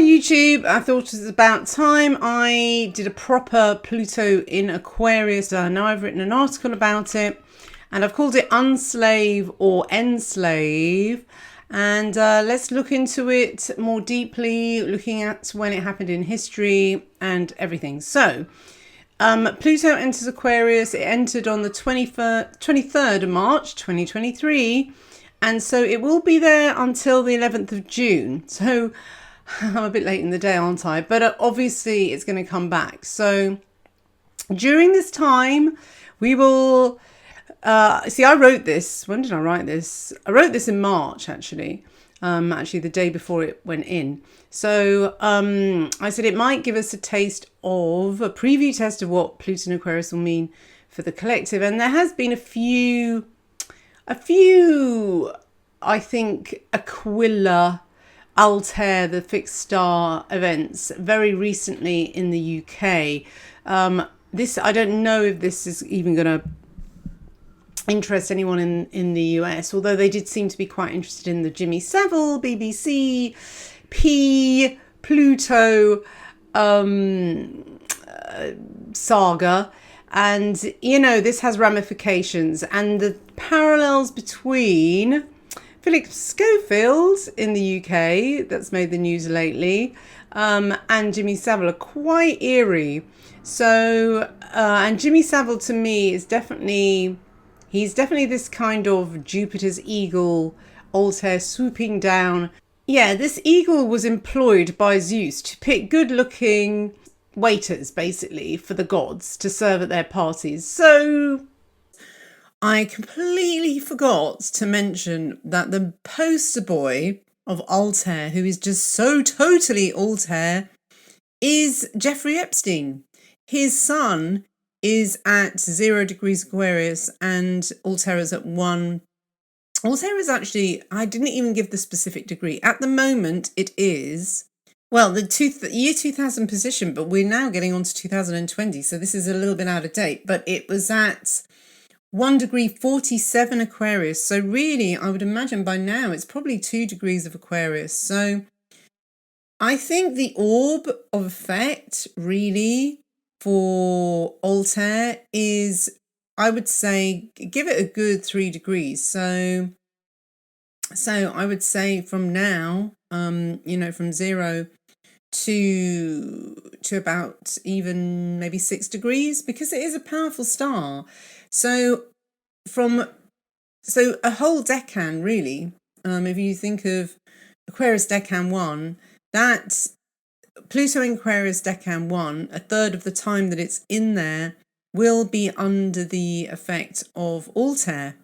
YouTube. I thought it was about time I did a proper Pluto in Aquarius. Now I've written an article about it and I've called it Unslave or Enslave. And let's look into it more deeply, looking at when it happened in history and everything. So, Pluto enters Aquarius. It entered on the 23rd of March, 2023. And so it will be there until the 11th of June. So I'm a bit late in the day, aren't I? But obviously it's going to come back. So during this time, we will... I wrote this. When did I write this? I wrote this in March, actually. Actually, the day before it went in. So I said it might give us a taste of a preview test of what Pluto in Aquarius will mean for the collective. And there has been a few, I think, Aquila, Altair, the fixed star events very recently in the UK. I don't know if this is even going to interest anyone in the US, although they did seem to be quite interested in the Jimmy Savile, BBC, Pluto saga. And, you know, this has ramifications, and the parallels between Philip Schofield in the UK, that's made the news lately, and Jimmy Savile are quite eerie. So, and Jimmy Savile to me is he's definitely this kind of Jupiter's eagle, Altair swooping down. Yeah, this eagle was employed by Zeus to pick good-looking waiters, basically, for the gods to serve at their parties. So I completely forgot to mention that the poster boy of Altair, who is just so totally Altair, is Jeffrey Epstein. His sun is at 0 degrees Aquarius and Altair is at 1. Altair is actually, I didn't even give the specific degree. At the moment, it is, well, the year 2000 position, but we're now getting on to 2020, so this is a little bit out of date. But it was at 1 degree 47 Aquarius. So really, I would imagine by now it's probably 2 degrees of Aquarius. So I think the orb of effect really for Altair is, I would say, give it a good 3 degrees. So I would say from now, from 0 to about even maybe 6 degrees, because it is a powerful star. So a whole decan really, if you think of Aquarius decan 1, that's Pluto in Aquarius decan 1, a third of the time that it's in there will be under the effect of Altair.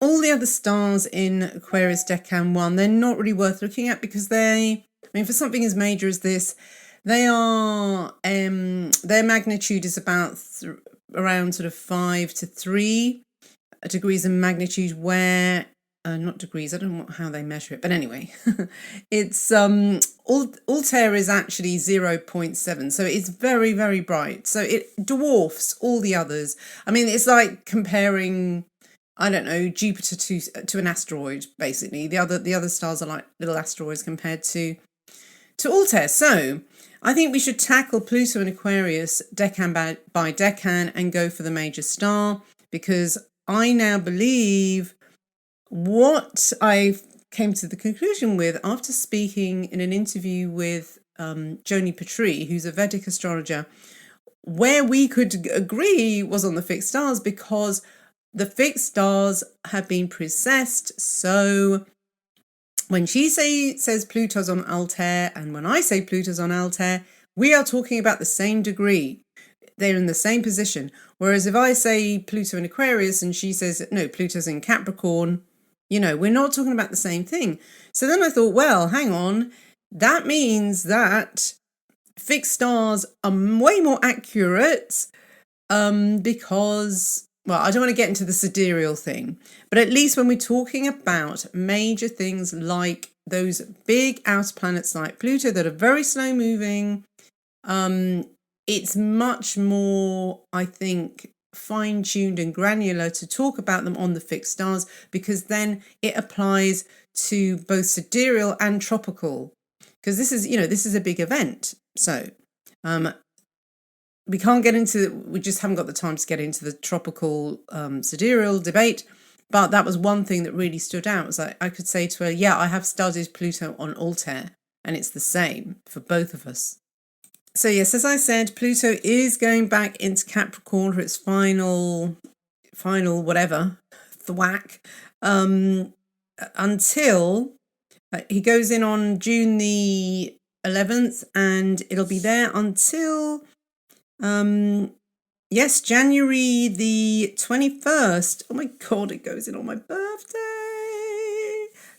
All the other stars in Aquarius decan 1, they're not really worth looking at because for something as major as this, they are, their magnitude is about around sort of 5 to 3 degrees of magnitude, where not degrees, I don't know how they measure it, but anyway, it's Altair is actually 0.7, so it's very, very bright, so it dwarfs all the others. I mean, it's like comparing, I don't know, Jupiter to an asteroid, basically. The other stars are like little asteroids compared to Altair. So I think we should tackle Pluto in Aquarius decan by decan and go for the major star, because I now believe what I came to the conclusion with after speaking in an interview with Joni Patry, who's a Vedic astrologer, where we could agree was on the fixed stars, because the fixed stars have been precessed. So when she says Pluto's on Altair, and when I say Pluto's on Altair, we are talking about the same degree. They're in the same position. Whereas if I say Pluto in Aquarius and she says, no, Pluto's in Capricorn, we're not talking about the same thing. So then I thought, well, hang on. That means that fixed stars are way more accurate because, well, I don't want to get into the sidereal thing, but at least when we're talking about major things like those big outer planets like Pluto that are very slow moving, it's much more, I think, fine-tuned and granular to talk about them on the fixed stars, because then it applies to both sidereal and tropical. because this is, this is a big event. So we can't get into, we just haven't got the time to get into the tropical sidereal debate. But that was one thing that really stood out. Was I could say to her, yeah, I have studied Pluto on Altair, and it's the same for both of us. So yes, as I said, Pluto is going back into Capricorn for its final whatever, thwack, until he goes in on June the 11th, and it'll be there until, yes, January the 21st. Oh my God, it goes in on my birthday.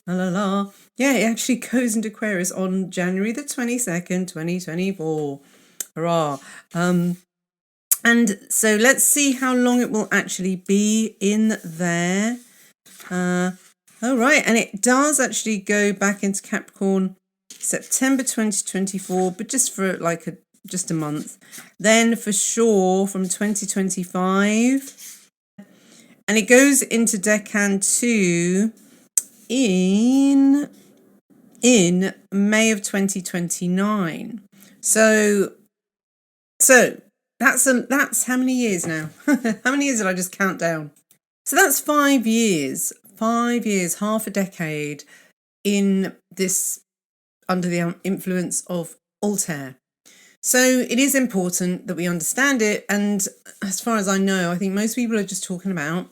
La la la. Yeah, it actually goes into Aquarius on January the 22nd, 2024. Hurrah. And so let's see how long it will actually be in there. All right, and it does actually go back into Capricorn September 2024, but just for like just a month. Then for sure from 2025. And it goes into Decan 2 in May of 2029. So that's how many years now? How many years did I just count down? So that's 5 years. 5 years, half a decade in this, under the influence of Altair. So it is important that we understand it. And as far as I know, I think most people are just talking about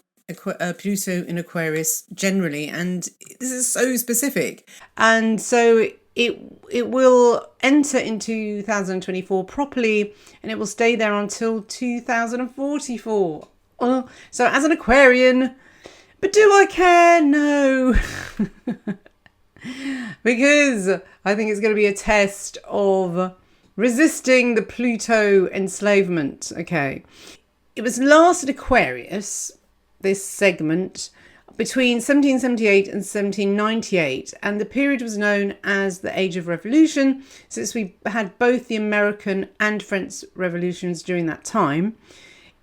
Pluto in Aquarius generally. And this is so specific. And so it will enter in 2024 properly, and it will stay there until 2044. So as an Aquarian, but do I care? No. Because I think it's going to be a test of resisting the Pluto enslavement. Okay. It was last at Aquarius, this segment, between 1778 and 1798, and the period was known as the Age of Revolution, since we had both the American and French revolutions during that time.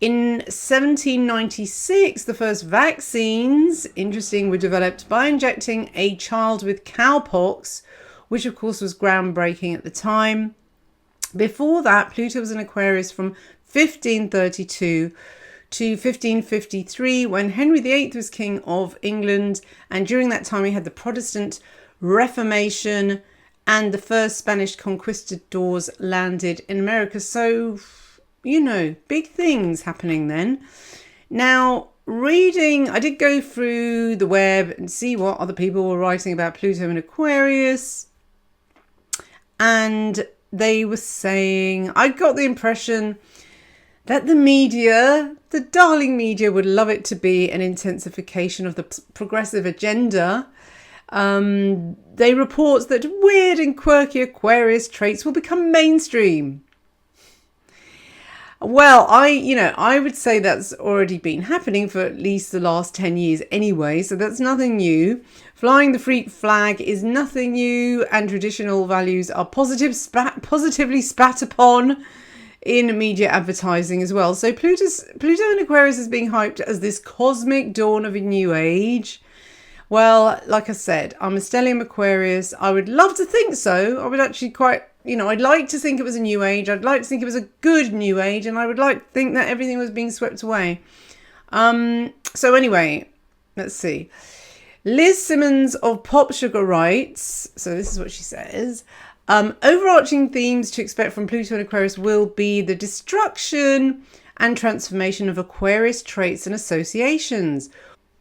In 1796, the first vaccines, interesting, were developed by injecting a child with cowpox, which of course was groundbreaking at the time. Before that, Pluto was in Aquarius from 1532 to 1553, when Henry VIII was King of England, and during that time we had the Protestant Reformation and the first Spanish conquistadors landed in America. So, big things happening then. Now, I did go through the web and see what other people were writing about Pluto in Aquarius, and they were saying, I got the impression that the media, the darling media, would love it to be an intensification of the progressive agenda. They report that weird and quirky Aquarius traits will become mainstream. Well, I would say that's already been happening for at least the last 10 years anyway, so that's nothing new. Flying the freak flag is nothing new, and traditional values are positively spat upon in media advertising as well. So Pluto in Aquarius is being hyped as this cosmic dawn of a new age. Well, like I said, I'm a stellium Aquarius. I would love to think so. I would actually I'd like to think it was a new age. I'd like to think it was a good new age, and I would like to think that everything was being swept away. So anyway, let's see. Liz Simmons of Pop Sugar writes, so this is what she says. Overarching themes to expect from Pluto and Aquarius will be the destruction and transformation of Aquarius traits and associations.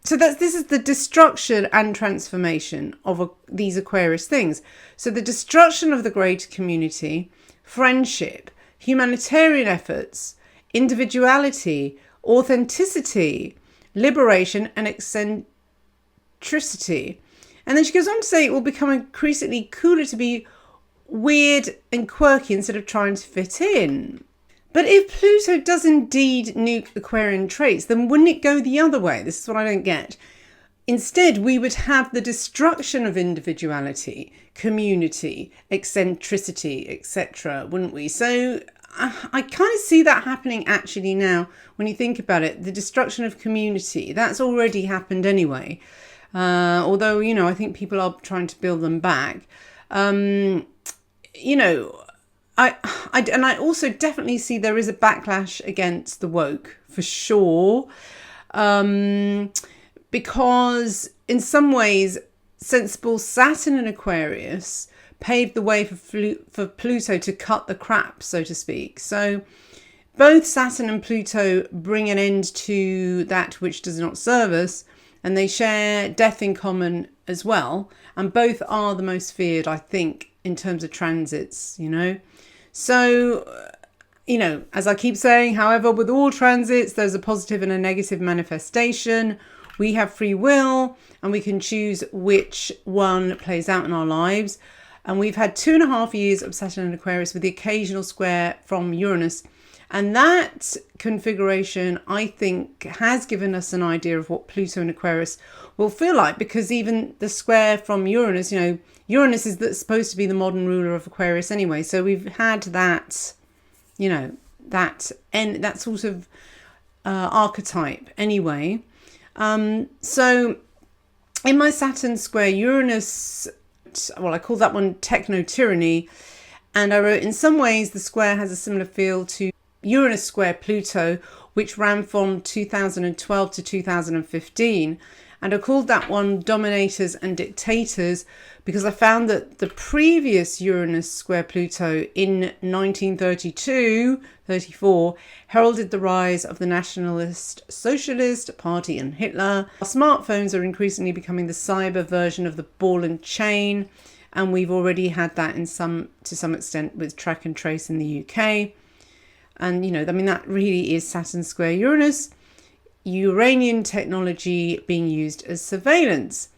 So this is the destruction and transformation of these Aquarius things. So the destruction of the greater community, friendship, humanitarian efforts, individuality, authenticity, liberation, and eccentricity. And then she goes on to say it will become increasingly cooler to be weird and quirky instead of trying to fit in. But if Pluto does indeed nuke Aquarian traits, then wouldn't it go the other way? This is what I don't get. Instead, we would have the destruction of individuality, community, eccentricity, etc., wouldn't we? So I kind of see that happening actually now when you think about it. The destruction of community, that's already happened anyway. Although, I think people are trying to build them back. you know, I also definitely see there is a backlash against the woke for sure, because in some ways, sensible Saturn and Aquarius paved the way for Pluto to cut the crap, so to speak. So both Saturn and Pluto bring an end to that which does not serve us, and they share death in common as well. And both are the most feared, I think, in terms of transits, you know. So, you know, as I keep saying, however, with all transits, there's a positive and a negative manifestation. We have free will and we can choose which one plays out in our lives. And we've had 2.5 years of Saturn and Aquarius with the occasional square from Uranus. And that configuration, I think, has given us an idea of what Pluto and Aquarius will feel like, because even the square from Uranus, you know, Uranus is supposed to be the modern ruler of Aquarius anyway. So we've had that, you know, that sort of archetype anyway. So in my Saturn square Uranus, well, I call that one techno-tyranny. And I wrote, in some ways, the square has a similar feel to Uranus square Pluto, which ran from 2012 to 2015. And I called that one Dominators and Dictators because I found that the previous Uranus square Pluto in 1932-34 heralded the rise of the Nationalist Socialist Party and Hitler. Our smartphones are increasingly becoming the cyber version of the ball and chain, and we've already had that to some extent with track and trace in the UK. And, you know, I mean, that really is Saturn square Uranus, Uranian technology being used as surveillance.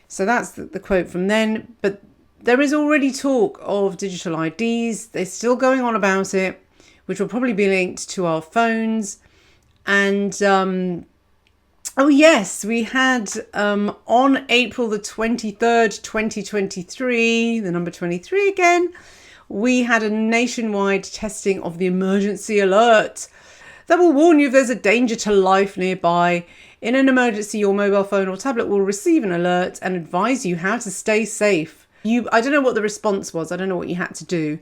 So that's the quote from then. But there is already talk of digital IDs. They're still going on about it, which will probably be linked to our phones. And, oh yes, we had on April the 23rd, 2023, the number 23 again, we had a nationwide testing of the emergency alert that will warn you if there's a danger to life nearby. In an emergency, your mobile phone or tablet will receive an alert and advise you how to stay safe. I don't know what the response was. I don't know what you had to do.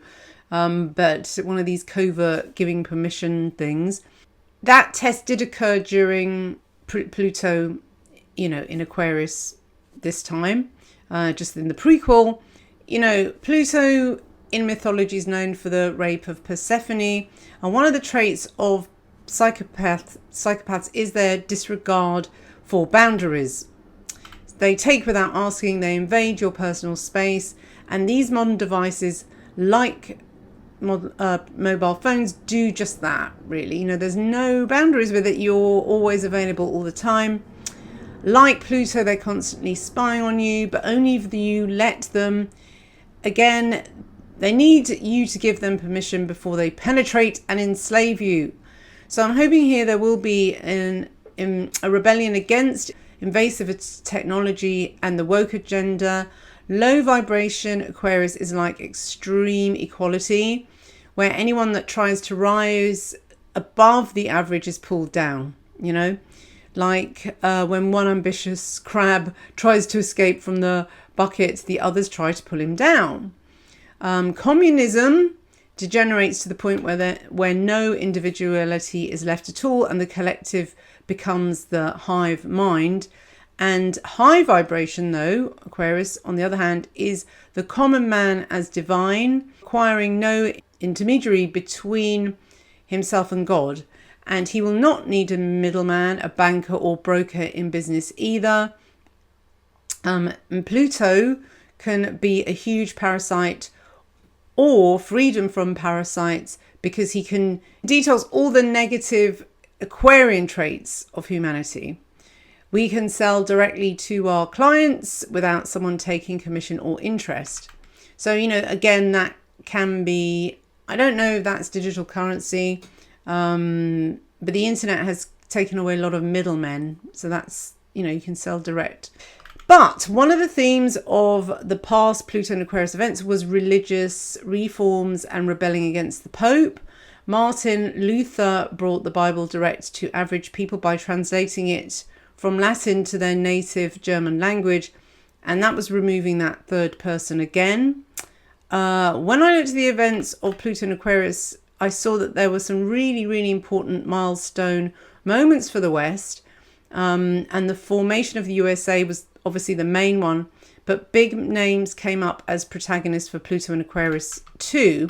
But one of these covert giving permission things. That test did occur during Pluto, you know, in Aquarius this time, just in the prequel. You know, Pluto in mythology is known for the rape of Persephone, and one of the traits of psychopaths is their disregard for boundaries. They take without asking, they invade your personal space, and these modern devices, like mobile phones, do just that, really. You know, there's no boundaries with it. You're always available all the time. Like Pluto, they're constantly spying on you, but only if you let them. Again, they need you to give them permission before they penetrate and enslave you. So I'm hoping here there will be a rebellion against invasive technology and the woke agenda. Low vibration Aquarius is like extreme equality, where anyone that tries to rise above the average is pulled down, you know, like when one ambitious crab tries to escape from the bucket, the others try to pull him down. Communism degenerates to the point where no individuality is left at all, and the collective becomes the hive mind. And high vibration, though, Aquarius, on the other hand, is the common man as divine, requiring no intermediary between himself and God. And he will not need a middleman, a banker or broker in business either. And Pluto can be a huge parasite or freedom from parasites, because he details all the negative Aquarian traits of humanity. We can sell directly to our clients without someone taking commission or interest. So, you know, again, that can be, I don't know if that's digital currency, but the internet has taken away a lot of middlemen. So that's, you know, you can sell direct. But one of the themes of the past Pluto and Aquarius events was religious reforms and rebelling against the Pope. Martin Luther brought the Bible direct to average people by translating it from Latin to their native German language, and that was removing that third person again. When I looked at the events of Pluto and Aquarius, I saw that there were some really, really important milestone moments for the West. And the formation of the USA was obviously the main one, but big names came up as protagonists for Pluto and Aquarius too,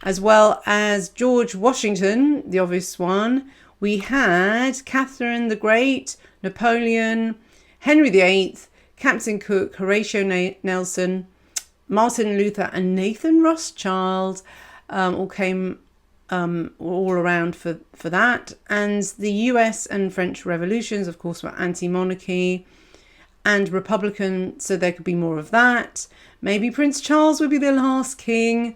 as well as George Washington, the obvious one. We had Catherine the Great, Napoleon, Henry VIII, Captain Cook, Horatio Nelson, Martin Luther, and Nathan Rothschild all came all around for that. And the US and French revolutions, of course, were anti-monarchy and Republican, so there could be more of that. Maybe Prince Charles will be the last king,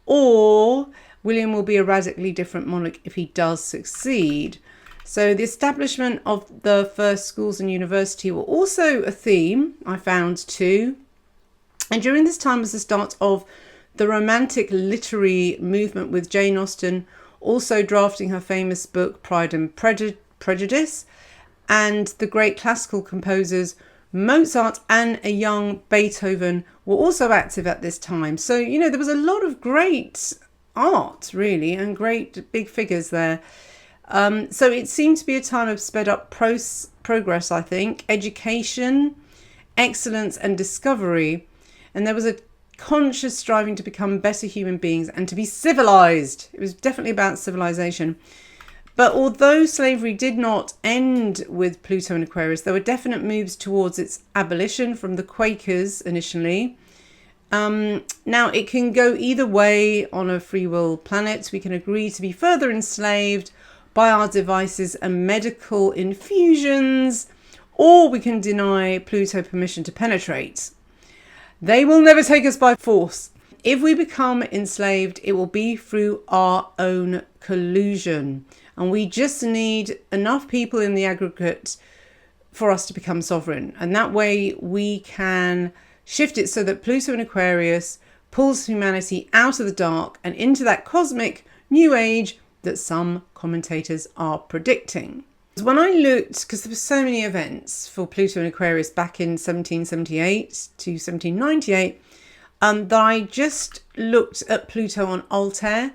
or William will be a radically different monarch if he does succeed. So the establishment of the first schools and university were also a theme I found too. And during this time was the start of the romantic literary movement, with Jane Austen also drafting her famous book Pride and Prejudice, and the great classical composers Mozart and a young Beethoven were also active at this time. So, you know, there was a lot of great art, really, and great big figures there. So it seemed to be a time of sped up progress, I think, education, excellence and discovery. And there was a conscious striving to become better human beings and to be civilized. It was definitely about civilization. But although slavery did not end with Pluto and Aquarius, there were definite moves towards its abolition from the Quakers initially. Now, it can go either way on a free will planet. We can agree to be further enslaved by our devices and medical infusions, or we can deny Pluto permission to penetrate. They will never take us by force. If we become enslaved, it will be through our own collusion. And we just need enough people in the aggregate for us to become sovereign. And that way we can shift it so that Pluto and Aquarius pulls humanity out of the dark and into that cosmic new age that some commentators are predicting. When I looked, because there were so many events for Pluto and Aquarius back in 1778 to 1798, that I just looked at Pluto on Altair.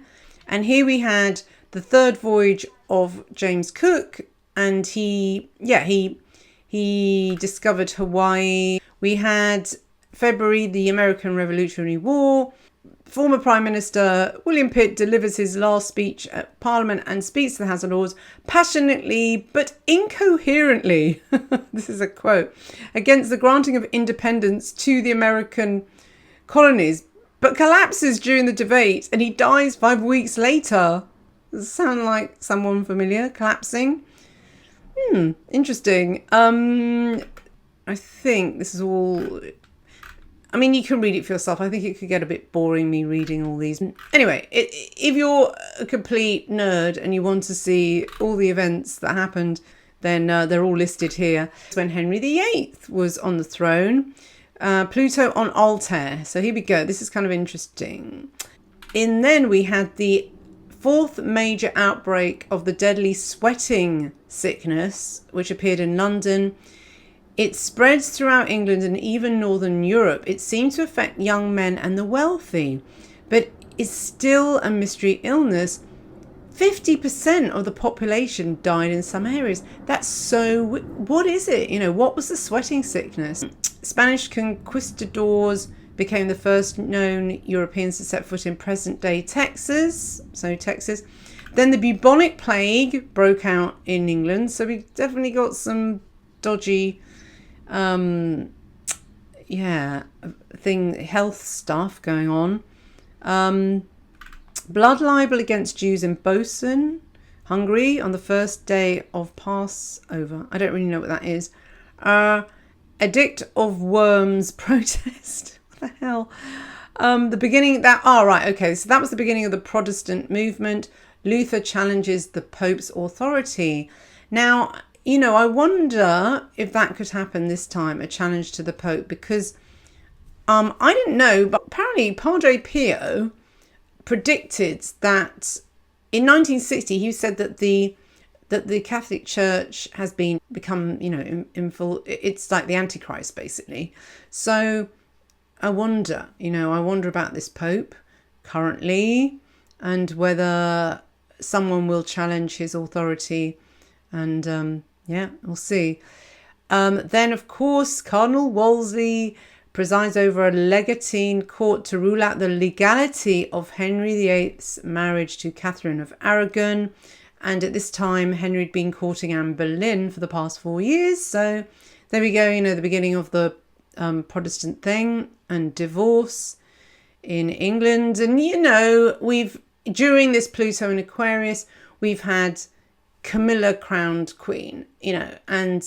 And here we had the third voyage of James Cook, and he discovered Hawaii. We had February, the American Revolutionary War. Former Prime Minister William Pitt delivers his last speech at Parliament and speaks to the House of Lords passionately but incoherently, this is a quote, against the granting of independence to the American colonies, but collapses during the debate and he dies 5 weeks later. Does it sound like someone familiar collapsing? Interesting. I think this is all... I mean, you can read it for yourself. I think it could get a bit boring, me reading all these. Anyway, if you're a complete nerd and you want to see all the events that happened, then they're all listed here. When Henry VIII was on the throne, Pluto on Altair. So here we go. This is kind of interesting. And then we had the fourth major outbreak of the deadly sweating sickness, which appeared in London. It spreads throughout England and even Northern Europe. It seemed to affect young men and the wealthy, but it's still a mystery illness. 50% of the population died in some areas. That's so... What is it? You know, what was the sweating sickness? Spanish conquistadors became the first known Europeans to set foot in present-day Texas. So Texas. Then the bubonic plague broke out in England. So we definitely got some dodgy... health stuff going on. Blood libel against Jews in Bosen, Hungary, on the first day of Passover. I don't really know what that is. Edict of Worms protest. What the hell? The beginning that. Oh, right. Okay. So that was the beginning of the Protestant movement. Luther challenges the Pope's authority. Now, you know, I wonder if that could happen this time, a challenge to the Pope, because I didn't know, but apparently Padre Pio predicted that in 1960, he said that the Catholic Church has become, you know, in full, it's like the Antichrist, basically. So I wonder about this Pope currently and whether someone will challenge his authority. And we'll see. Then, of course, Cardinal Wolsey presides over a legatine court to rule out the legality of Henry VIII's marriage to Catherine of Aragon. And at this time, Henry had been courting Anne Boleyn for the past 4 years. So there we go, the beginning of the Protestant thing and divorce in England. And, during this Pluto in Aquarius, we've had Camilla crowned queen, and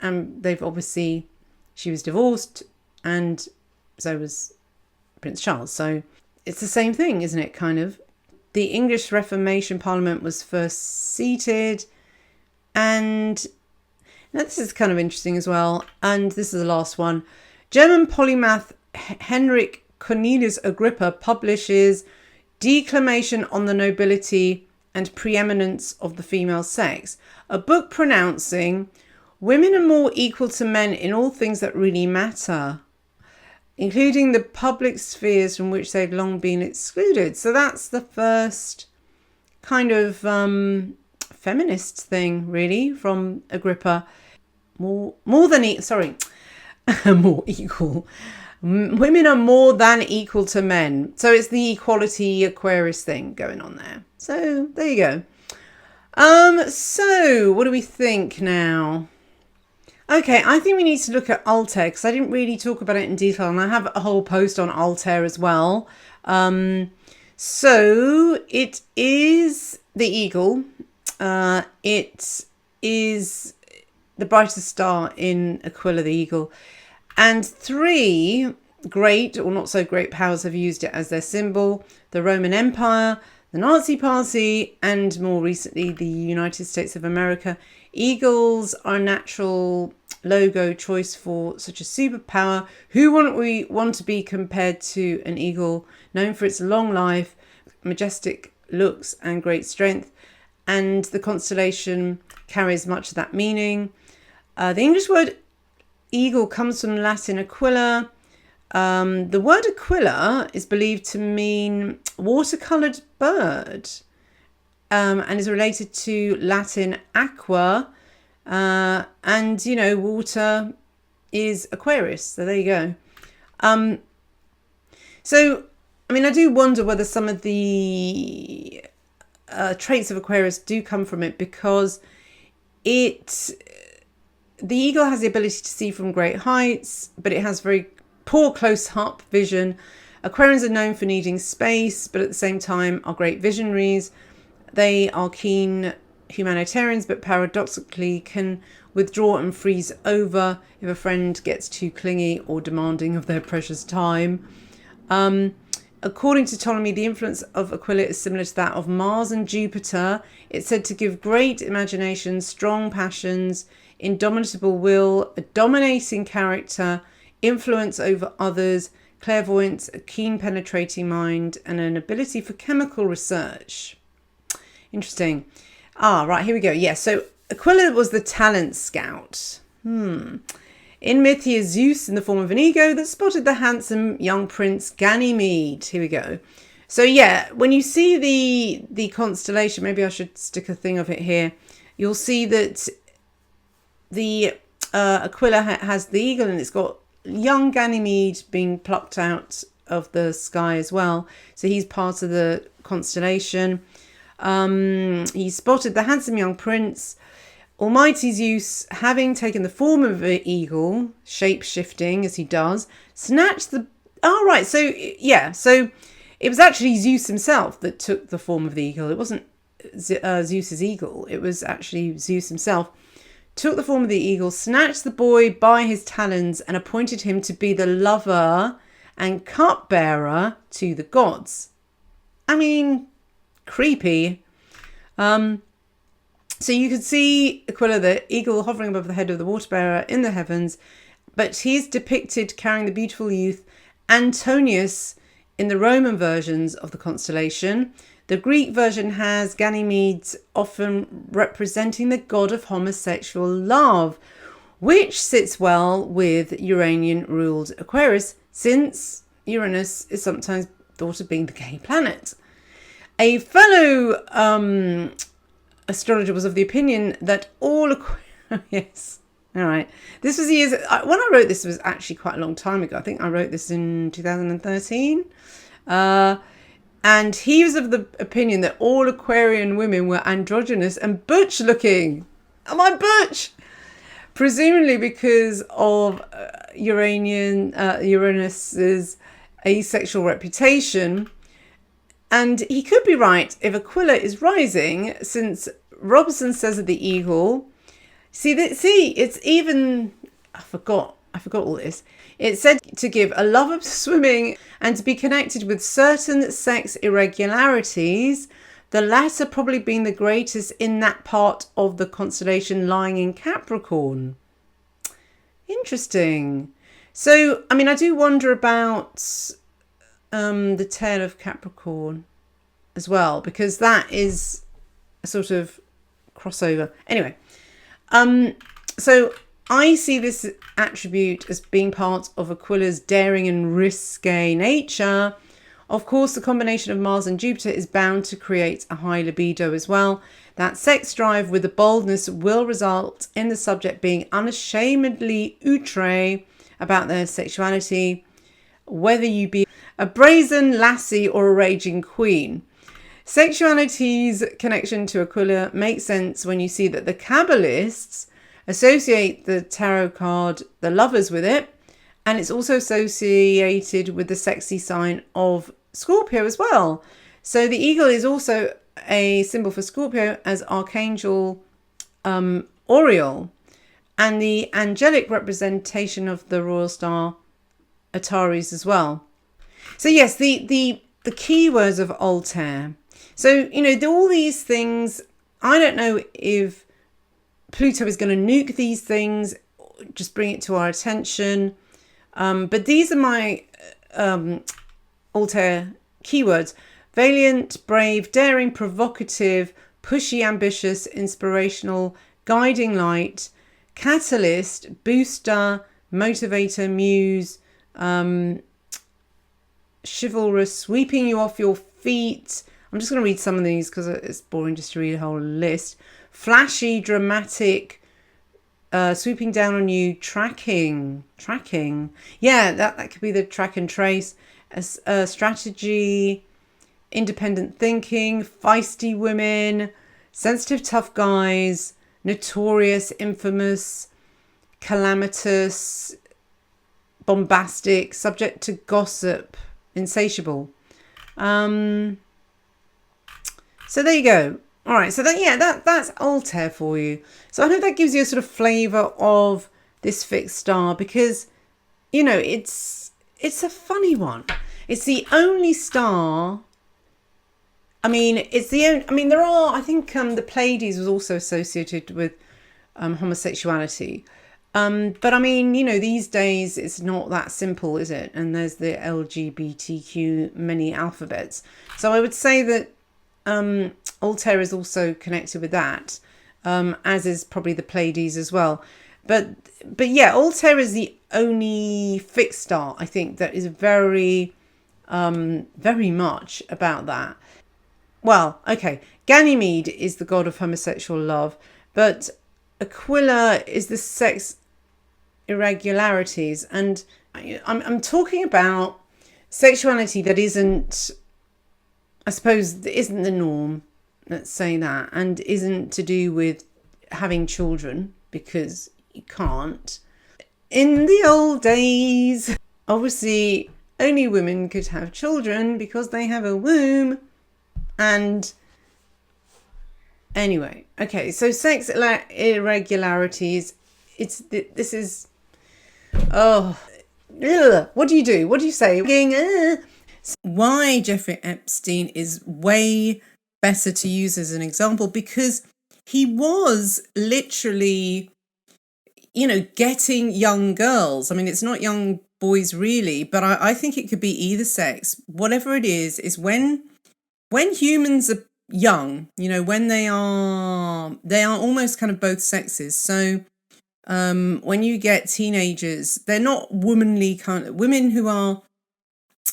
they've obviously, she was divorced and so was Prince Charles. So it's the same thing, isn't it, kind of? The English Reformation Parliament was first seated, and now this is kind of interesting as well, and this is the last one. German polymath Henrik Cornelius Agrippa publishes Declamation on the Nobility and Preeminence of the Female Sex, a book pronouncing women are more equal to men in all things that really matter, including the public spheres from which they've long been excluded. So that's the first kind of feminist thing, really, from Agrippa. More equal. Women are more than equal to men. So it's the equality Aquarius thing going on there. So there you go. So what do we think now? Okay, I think we need to look at Altair because I didn't really talk about it in detail, and I have a whole post on Altair as well. So it is the eagle. It is the brightest star in Aquila, the eagle. And 3 great or not so great powers have used it as their symbol: the Roman Empire, the Nazi Party, and more recently the United States of America. Eagles are a natural logo choice for such a superpower. Who wouldn't we want to be compared to an eagle, known for its long life, majestic looks, and great strength? And the constellation carries much of that meaning. The English word eagle comes from Latin aquila. The word aquila is believed to mean watercoloured bird, and is related to Latin aqua, and water is Aquarius. So there you go. So I do wonder whether some of the traits of Aquarius do come from it, because the eagle has the ability to see from great heights, but it has very poor close-up vision. Aquarians are known for needing space, but at the same time are great visionaries. They are keen humanitarians, but paradoxically can withdraw and freeze over if a friend gets too clingy or demanding of their precious time. According to Ptolemy, the influence of Aquila is similar to that of Mars and Jupiter. It's said to give great imagination, strong passions, indomitable will, a dominating character, influence over others, clairvoyance, a keen penetrating mind, and an ability for chemical research. Interesting. Right, here we go. Yeah, so Aquila was the talent scout. In myth, he is Zeus in the form of an eagle that spotted the handsome young prince Ganymede. Here we go. So yeah, when you see the constellation, maybe I should stick a thing of it here. You'll see that the Aquila has the eagle, and it's got young Ganymede being plucked out of the sky as well. So he's part of the constellation. He spotted the handsome young prince. Almighty Zeus, having taken the form of an eagle, shape-shifting as he does, snatched the... So it was actually Zeus himself that took the form of the eagle. It wasn't Zeus's eagle. It was actually Zeus himself. Took the form of the eagle, snatched the boy by his talons, and appointed him to be the lover and cupbearer to the gods. Creepy. So you could see Aquila, the eagle, hovering above the head of the water bearer in the heavens, but he's depicted carrying the beautiful youth Antonius in the Roman versions of the constellation. The Greek version has Ganymede often representing the god of homosexual love, which sits well with Uranian-ruled Aquarius, since Uranus is sometimes thought of being the gay planet. A fellow astrologer was of the opinion that all yes, all right. This was years when I wrote this was actually quite a long time ago. I think I wrote this in 2013. And he was of the opinion that all Aquarian women were androgynous and butch looking. Am I butch? Presumably because of Uranus's asexual reputation. And he could be right if Aquila is rising, since Robson says of the eagle. See, it's even... I forgot all this. It's said to give a love of swimming and to be connected with certain sex irregularities, the latter probably being the greatest in that part of the constellation lying in Capricorn. Interesting. So, I mean, I do wonder about the tail of Capricorn as well, because that is a sort of crossover. Anyway, so I see this attribute as being part of Aquila's daring and risque nature. Of course, the combination of Mars and Jupiter is bound to create a high libido as well. That sex drive with the boldness will result in the subject being unashamedly outre about their sexuality, whether you be a brazen lassie or a raging queen. Sexuality's connection to Aquila makes sense when you see that the Kabbalists associate the tarot card, the lovers, with it, and it's also associated with the sexy sign of Scorpio as well. So the eagle is also a symbol for Scorpio, as Archangel Oriole, and the angelic representation of the royal star Antares as well. So yes, the keywords of Altair. So, you know, all these things, I don't know if Pluto is going to nuke these things, just bring it to our attention. But these are my Altair keywords: valiant, brave, daring, provocative, pushy, ambitious, inspirational, guiding light, catalyst, booster, motivator, muse, chivalrous, sweeping you off your feet. I'm just going to read some of these because it's boring just to read a whole list. Flashy, dramatic, swooping down on you, tracking. Yeah, that could be the track and trace. Strategy, independent thinking, feisty women, sensitive, tough guys, notorious, infamous, calamitous, bombastic, subject to gossip, insatiable. So there you go. All right, so that's Altair for you. So I hope that gives you a sort of flavour of this fixed star, because, you know, it's a funny one. It's the only star. I mean, there are, I think the Pleiades was also associated with homosexuality. But I mean, you know, these days it's not that simple, is it? And there's the LGBTQ many alphabets. So I would say that Altair is also connected with that, as is probably the Pleiades as well. But yeah, Altair is the only fixed star, I think, that is very much about that. Well, okay, Ganymede is the god of homosexual love, but Aquila is the sex irregularities, and I'm talking about sexuality that isn't, I suppose, isn't the norm, let's say that, and isn't to do with having children, because you can't. In the old days, obviously, only women could have children because they have a womb. And anyway, okay, so sex irregularities, this is, what do you do? What do you say? Why Jeffrey Epstein is way better to use as an example, because he was literally, you know, getting young girls. I mean, it's not young boys really, but I think it could be either sex. Whatever it is when humans are young, you know, when they are almost kind of both sexes. So when you get teenagers, they're not womanly kind of women who are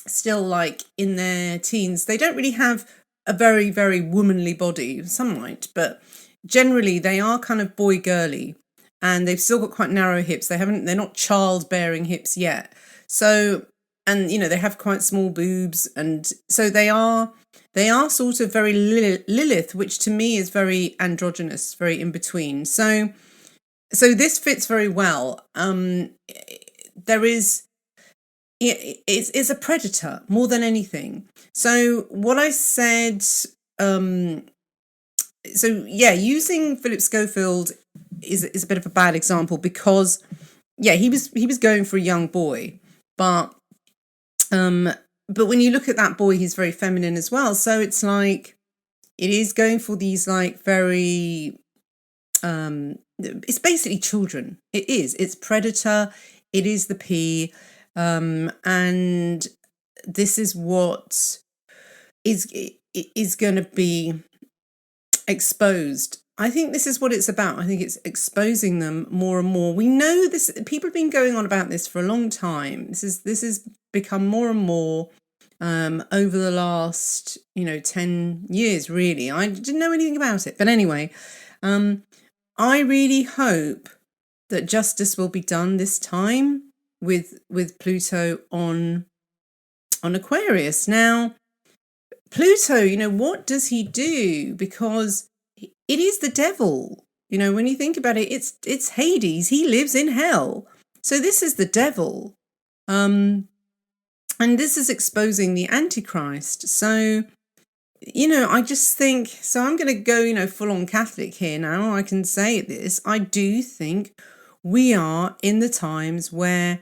still like in their teens. They don't really have a very, very womanly body. Some might, but generally they are kind of boy girly, and they've still got quite narrow hips. They're not childbearing hips yet. So, and they have quite small boobs, and so they are sort of very Lilith, which to me is very androgynous, very in between. So this fits very well. There is, it's a predator more than anything. So what I said, using Philip Schofield is a bit of a bad example, because he was going for a young boy, but when you look at that boy, he's very feminine as well. So it's like, it is going for these like very, it's basically children. It's predator. It is the P. And this is what is going to be exposed. I think this is what it's about. I think it's exposing them more and more. We know this. People have been going on about this for a long time. This has become more and more over the last 10 years. Really, I didn't know anything about it, but anyway, I really hope that justice will be done this time with Pluto on Aquarius. Now, Pluto, what does he do? Because it is the devil. When you think about it, it's Hades. He lives in hell. So this is the devil. And this is exposing the Antichrist. So, I just think, so I'm going to go, full on Catholic here now. I can say this. I do think we are in the times where,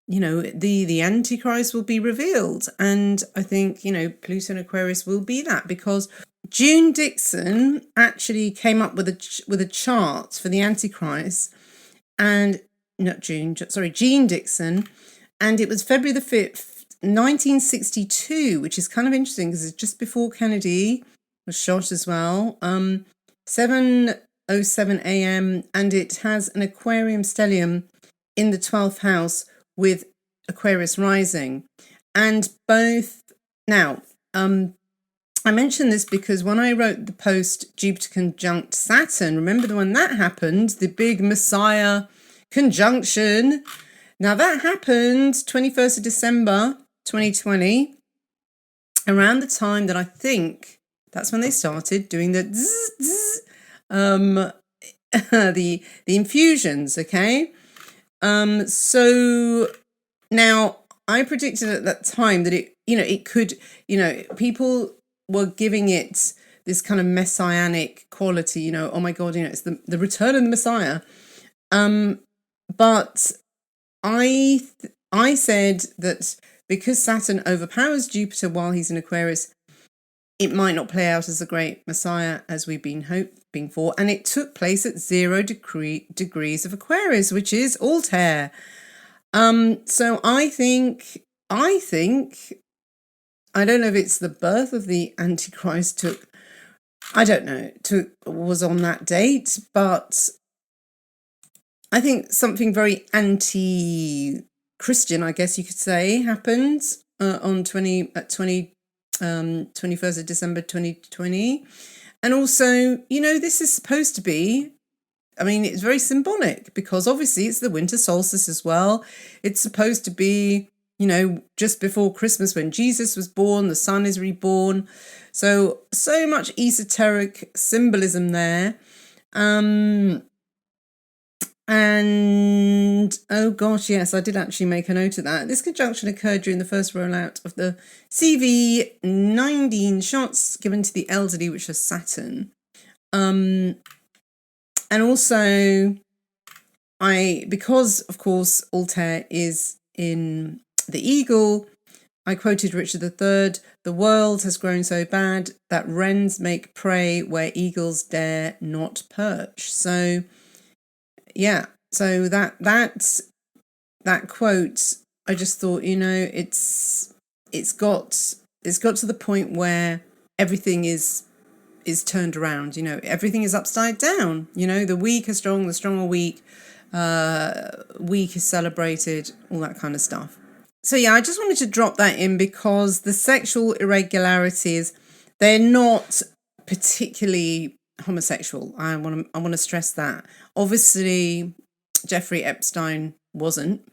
the Antichrist will be revealed. And I think, Pluto and Aquarius will be that, because June Dixon actually came up with a chart for the Antichrist, and Jean Dixon, and it was February the 5th, 1962, which is kind of interesting because it's just before Kennedy was shot as well. 7:07 a.m. and it has an Aquarium stellium in the 12th house with Aquarius rising, and both now. I mentioned this because when I wrote the post Jupiter conjunct Saturn, remember the one that happened, the big Messiah conjunction. Now that happened 21st of December 2020, around the time that I think that's when they started doing the the infusions. Okay, so now I predicted at that time that it could, people were giving it this kind of messianic quality, oh my God, it's the return of the Messiah. But I said that because Saturn overpowers Jupiter while he's in Aquarius, it might not play out as a great Messiah as we've been hoping for. And it took place at 0 degrees of Aquarius, which is Altair. So I think, I don't know if it's the birth of the Antichrist was on that date, but I think something very anti-Christian, I guess you could say, happened on 21st of December 2020. And also, this is supposed to be, it's very symbolic because obviously it's the winter solstice as well. It's supposed to be, just before Christmas when Jesus was born, the sun is reborn. So much esoteric symbolism there. And oh gosh, yes, I did actually make a note of that. This conjunction occurred during the first rollout of the CV19 shots given to the elderly, which was Saturn. And also, because of course Altair is in the Eagle, I quoted Richard III, "The world has grown so bad that wrens make prey where eagles dare not perch." So yeah, so that quote, I just thought, it's got to the point where everything is turned around. Everything is upside down. The weak are strong, the strong are weak. week is celebrated, all that kind of stuff. So yeah, I just wanted to drop that in because the sexual irregularities, they're not particularly homosexual. I want to stress that. Obviously, Jeffrey Epstein wasn't,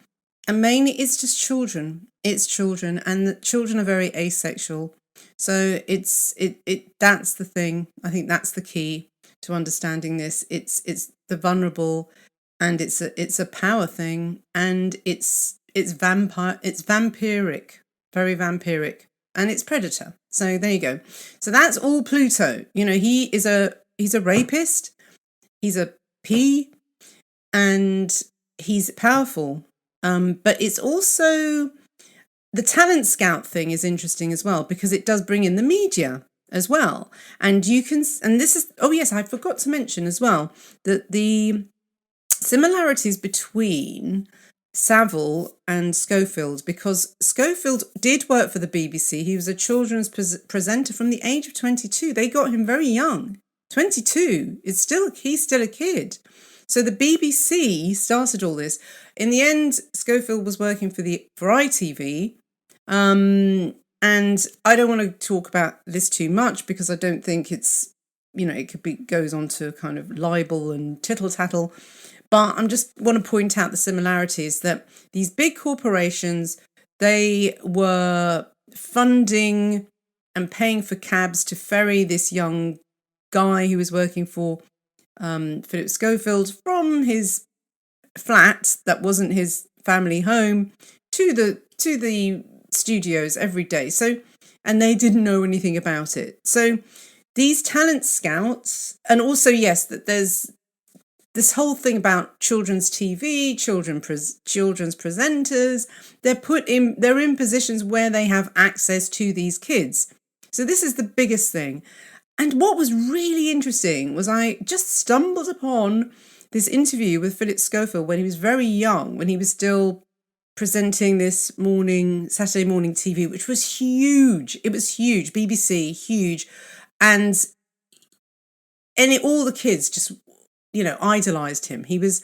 and mainly it's just children. It's children, and the children are very asexual. So that's the thing. I think that's the key to understanding this. It's the vulnerable, and it's a power thing, and it's vampiric, very vampiric, and it's predator. So there you go. So that's all Pluto. He's a rapist, he's a P, and he's powerful. But it's also the talent scout thing is interesting as well, because it does bring in the media as well. And this is, oh yes, I forgot to mention as well that the similarities between Savile and Schofield, because Schofield did work for the BBC. He was a children's presenter from the age of 22. They got him very young. 22 he's still a kid. So the BBC started all this. In the end, Schofield was working for ITV. And I don't want to talk about this too much because I don't think it's, it goes on to kind of libel and tittle tattle. But I just want to point out the similarities that these big corporations, they were funding and paying for cabs to ferry this young guy who was working for Philip Schofield from his flat that wasn't his family home to the studios every day. So, and they didn't know anything about it. So these talent scouts, and also, yes, that there's this whole thing about children's TV, children's presenters, they're in positions where they have access to these kids. So this is the biggest thing. And what was really interesting was I just stumbled upon this interview with Philip Schofield when he was very young, when he was still presenting this Saturday morning TV, which was huge. It was huge, BBC, huge. And all the kids just, idolized him. He was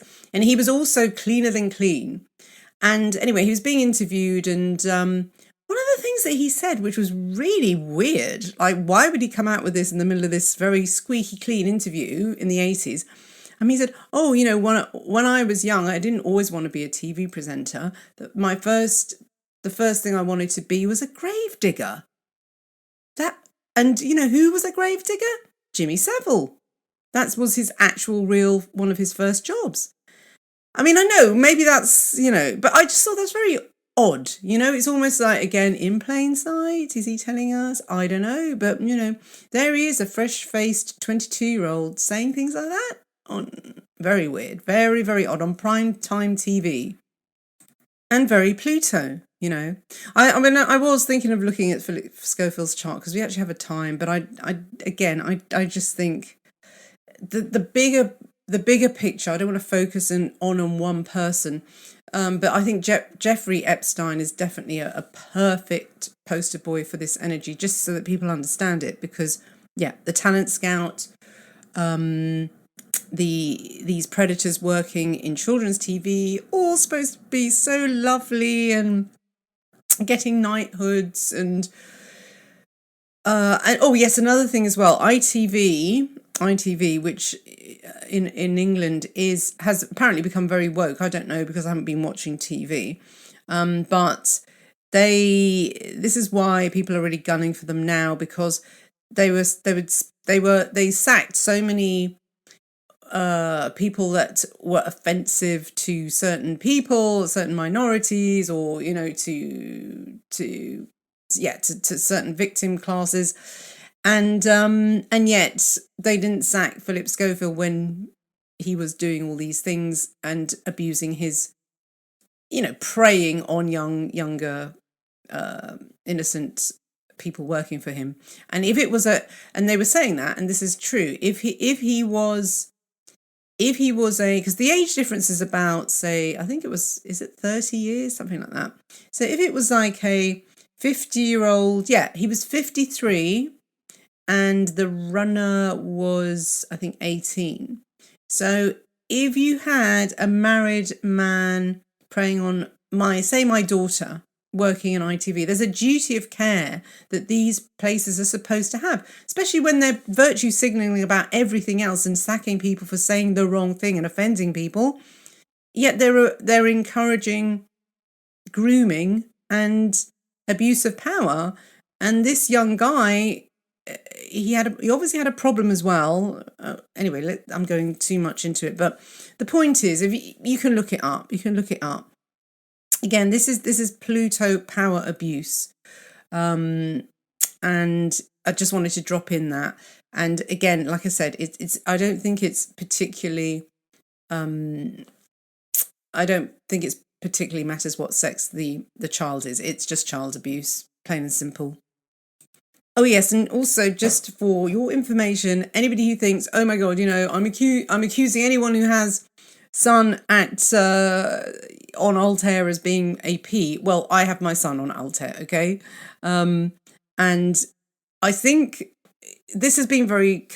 also cleaner than clean. And anyway, he was being interviewed, and one of the things that he said, which was really weird, like, why would he come out with this in the middle of this very squeaky clean interview in the 80s? He said, when I was young, I didn't always want to be a TV presenter. The first thing I wanted to be was a grave digger. And who was a grave digger? Jimmy Savile. That was his actual one of his first jobs. I know, maybe that's, but I just thought that's very odd. It's almost like, again, in plain sight. Is he telling us? I don't know. But, there he is, a fresh-faced 22-year-old saying things like that. Very weird. Very, very odd on prime time TV. And very Pluto, I was thinking of looking at Philip Schofield's chart because we actually have a time. But I just think the bigger picture, I don't want to focus on one person, but I think Jeffrey Epstein is definitely a perfect poster boy for this energy, just so that people understand it, because the talent scout, these predators working in children's TV, all supposed to be so lovely and getting knighthoods and oh yes, another thing as well, ITV, which in England has apparently become very woke. I don't know because I haven't been watching TV, but this is why people are really gunning for them now, because they sacked so many people that were offensive to certain people, certain minorities, or to certain victim classes. And yet they didn't sack Philip Schofield when he was doing all these things and abusing his, preying on younger, innocent people working for him. And if it was and they were saying that, and this is true, if he was because the age difference is about, say, I think is it 30 years, something like that. So if it was like a 50-year-old, he was 53. And the runner was, I think, 18. So if you had a married man preying on my daughter working in ITV, there's a duty of care that these places are supposed to have, especially when they're virtue signaling about everything else and sacking people for saying the wrong thing and offending people. Yet they're encouraging grooming and abuse of power. And this young guy, he obviously had a problem as well. Anyway, I'm going too much into it, but the point is, if you can look it up, Again, this is Pluto power abuse, and I just wanted to drop in that. And again, like I said, it's I don't think it's particularly matters what sex the child is. It's just child abuse, plain and simple. Oh yes, and also just for your information, anybody who thinks, oh my God, I'm accusing anyone who has Sun at on Altair as being AP. Well, I have my Sun on Altair, okay, and I think this has been very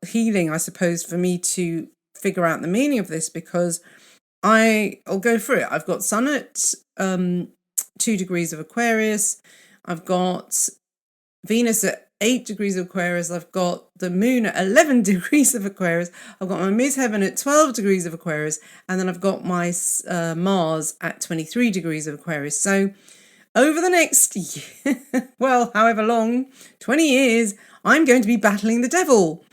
healing, I suppose, for me to figure out the meaning of this, because I'll go through it. I've got Sun at 2 degrees of Aquarius. I've got Venus at 8 degrees of Aquarius. I've got the moon at 11 degrees of Aquarius. I've got my midheaven at 12 degrees of Aquarius. And then I've got my Mars at 23 degrees of Aquarius. So over the next year, however long, 20 years, I'm going to be battling the devil.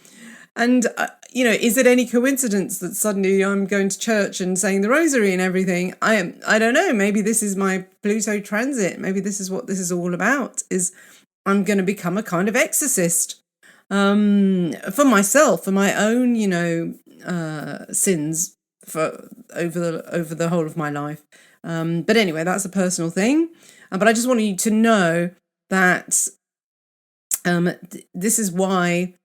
And, is it any coincidence that suddenly I'm going to church and saying the rosary and everything? I don't know. Maybe this is my Pluto transit. Maybe this is what this is all about, is I'm going to become a kind of exorcist for myself, for my own, sins for over the whole of my life. But anyway, that's a personal thing. But I just wanted you to know that this is why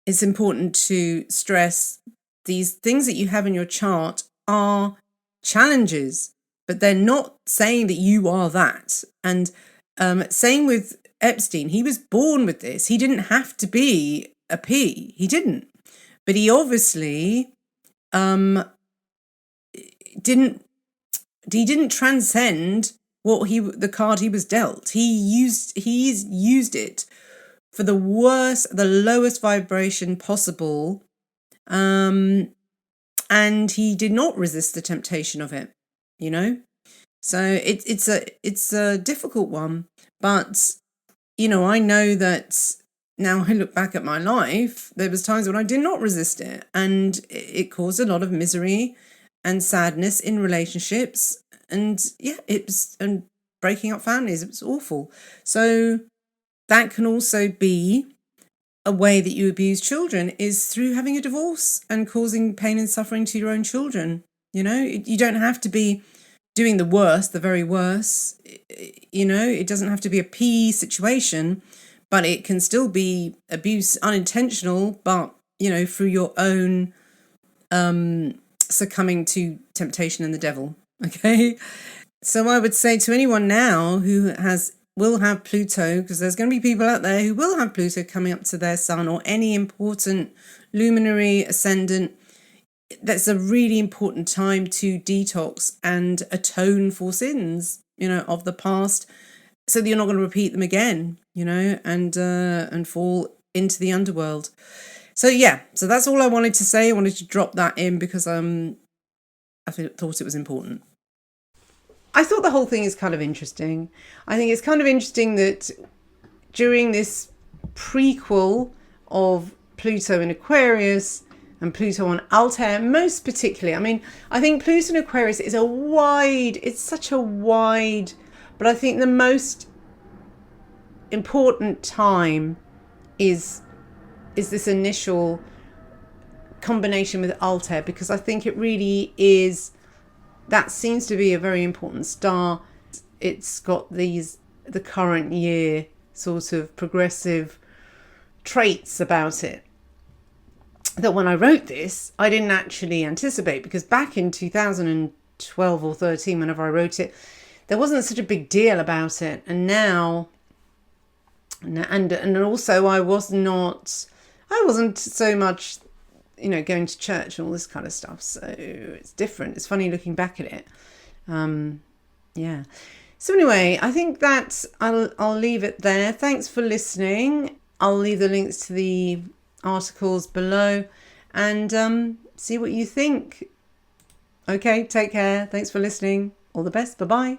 it's important to stress these things that you have in your chart are challenges, but they're not saying that you are that. And same with Epstein, he was born with this. He didn't have to be a P. He didn't. But he obviously didn't transcend the card he was dealt. He's used it for the lowest vibration possible. And he did not resist the temptation of it, So it's a difficult one, but I know that now I look back at my life, there was times when I did not resist it, and it caused a lot of misery and sadness in relationships, and and breaking up families. It was awful. So that can also be a way that you abuse children, is through having a divorce and causing pain and suffering to your own children. You don't have to be doing the worst, the very worst. It doesn't have to be a P situation, but it can still be abuse, unintentional, but, through your own succumbing to temptation and the devil. Okay. So I would say to anyone now who will have Pluto, because there's going to be people out there who will have Pluto coming up to their Sun or any important luminary ascendant, that's a really important time to detox and atone for sins, of the past, so that you're not going to repeat them again, and fall into the underworld. So that's all I wanted to say. I wanted to drop that in because I thought it was important. I thought the whole thing is kind of interesting. I think it's kind of interesting that during this prequel of Pluto in Aquarius and Pluto on Altair, most particularly, I think Pluto in Aquarius is such a wide, but I think the most important time is this initial combination with Altair, because I think it really is, that seems to be a very important star. It's got the current year sort of progressive traits about it that when I wrote this, I didn't actually anticipate, because back in 2012 or 13, whenever I wrote it, there wasn't such a big deal about it. And now, and also I wasn't so much, you know, going to church and all this kind of stuff. So it's different. It's funny looking back at it. Yeah. So anyway, I think that I'll leave it there. Thanks for listening. I'll leave the links to the articles below and see what you think. Okay, take care. Thanks for listening. All the best. Bye-bye.